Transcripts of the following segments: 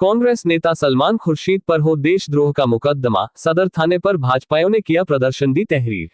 कांग्रेस नेता सलमान खुर्शीद पर हो देशद्रोह का मुकदमा, सदर थाने पर भाजपाइयों ने किया प्रदर्शन, दी तहरीर।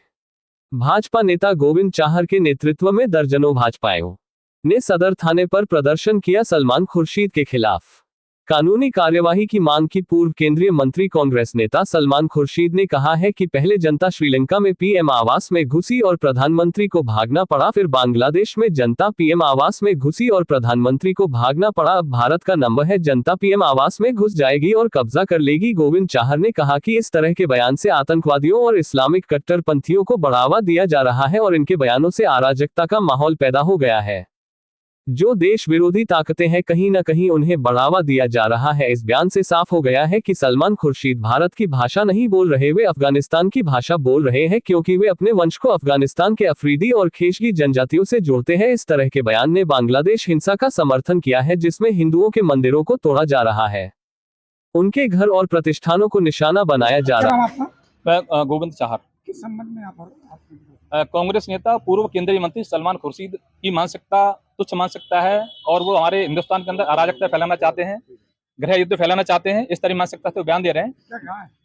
भाजपा नेता गोविंद चाहर के नेतृत्व में दर्जनों भाजपाइयों ने सदर थाने पर प्रदर्शन किया सलमान खुर्शीद के खिलाफ कानूनी कार्यवाही की मांग की। पूर्व केंद्रीय मंत्री कांग्रेस नेता सलमान खुर्शीद ने कहा है कि पहले जनता श्रीलंका में पीएम आवास में घुसी और प्रधानमंत्री को भागना पड़ा, फिर बांग्लादेश में जनता पीएम आवास में घुसी और प्रधानमंत्री को भागना पड़ा। अब भारत का नंबर है, जनता पीएम आवास में घुस जाएगी और कब्जा कर लेगी। गोविंद चाहर ने कहा कि इस तरह के बयान से आतंकवादियों और इस्लामिक कट्टरपंथियों को बढ़ावा दिया जा रहा है और इनके बयानों से अराजकता का माहौल पैदा हो गया है। जो देश विरोधी ताकतें हैं, कहीं न कहीं उन्हें बढ़ावा दिया जा रहा है। इस बयान से साफ हो गया है कि सलमान खुर्शीद भारत की भाषा नहीं बोल रहे, वे अफगानिस्तान की भाषा बोल रहे हैं, क्योंकि वे अपने वंश को अफगानिस्तान के अफरीदी और खेशगी जनजातियों से जोड़ते हैं। इस तरह के बयान ने बांग्लादेश हिंसा का समर्थन किया है, जिसमें हिंदुओं के मंदिरों को तोड़ा जा रहा है, उनके घर और प्रतिष्ठानों को निशाना बनाया जा रहा है। मैं गोविंद चाहर किस संबंध में आप कांग्रेस नेता पूर्व केंद्रीय मंत्री सलमान खुर्शीद की मानसिकता तुच्छ मानसिकता है और वो हमारे हिंदुस्तान के अंदर अराजकता फैलाना चाहते हैं, गृह युद्ध फैलाना चाहते हैं। इस तरह मानसिकता से बयान दे रहे हैं।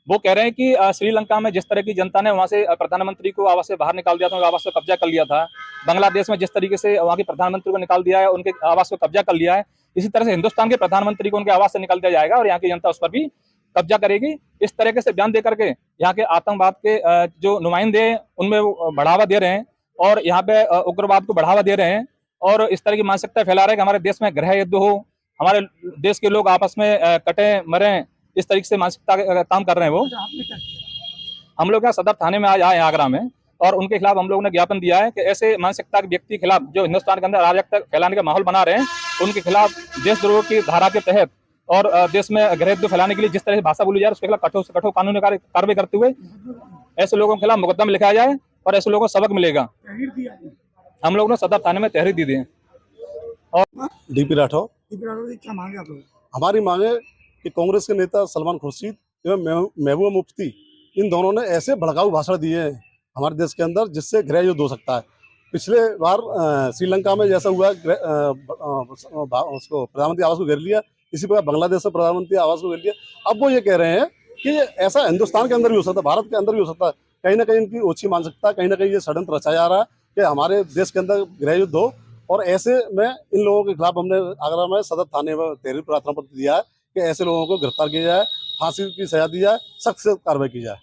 वो कह रहे हैं कि श्रीलंका में जिस तरह की जनता ने वहां से प्रधानमंत्री को आवास से बाहर निकाल दिया था, उनके आवास पर कब्जा कर लिया था, बांग्लादेश में जिस तरीके से वहां के प्रधानमंत्री को निकाल दिया है, उनके आवास पर कब्जा कर लिया है, इसी तरह से हिंदुस्तान के प्रधानमंत्री को उनके आवास से निकाल दिया जाएगा और यहाँ की जनता उस पर भी कब्जा करेगी। इस तरीके से बयान दे करके यहाँ के आतंकवाद के जो नुमाइंदे हैं उनमें बढ़ावा दे रहे हैं और यहाँ पे उग्रवाद को बढ़ावा दे रहे हैं और इस तरह की मानसिकता फैला रहे हैं कि हमारे देश में गृह युद्ध हो, हमारे देश के लोग आपस में कटे मरें, इस तरीके से मानसिकता काम कर रहे हैं। वो हम लोग यहाँ सदर थाने में आज आए आगरा में और उनके खिलाफ हम लोगों ने ज्ञापन दिया है कि ऐसे मानसिकता के व्यक्ति के खिलाफ जो हिंदुस्तान के अंदर अराजकता फैलाने का माहौल बना रहे हैं, उनके खिलाफ देशद्रोह की धारा के तहत और देश में गृह युद्ध फैलाने के लिए जिस तरह से भाषा बोली जाए उसके खिलाफ कठोर से कठोर कानूनी कार्रवाई करते हुए ऐसे लोगों के खिलाफ मुकदमा लिखाया जाए और ऐसे लोगों को सबक मिलेगा। हम लोगों ने सदर थाने में तहरीर दी है। और डीपी राठौर क्या मांगे आप लोग? हमारी मांगे कि कांग्रेस के नेता सलमान खुर्शीद एवं महबूबा मुफ्ती, इन दोनों ने ऐसे भड़काऊ भाषण दिए हैं हमारे देश के अंदर जिससे गृह युद्ध हो सकता है। पिछले बार श्रीलंका में जैसा हुआ उसको प्रधानमंत्री आवास को घेर लिया, इसी प्रकार बांग्लादेश में प्रधानमंत्री आवास को घेर लिया। अब वो ये कह रहे हैं कि ऐसा हिंदुस्तान के अंदर भी हो सकता है, भारत के अंदर भी हो सकता है। कहीं ना कहीं इनकी ओछी मानसिकता, कहीं ना कहीं ये षड्यंत्र रचा जा रहा है कि हमारे देश के अंदर गृह युद्ध हो और ऐसे में इन लोगों के खिलाफ हमने आगरा में सदर थाने में तहरीर प्रार्थना पत्र दिया है कि ऐसे लोगों को गिरफ्तार किया जाए, फांसी की सजा दी जाए, सख्त से कार्रवाई की जाए।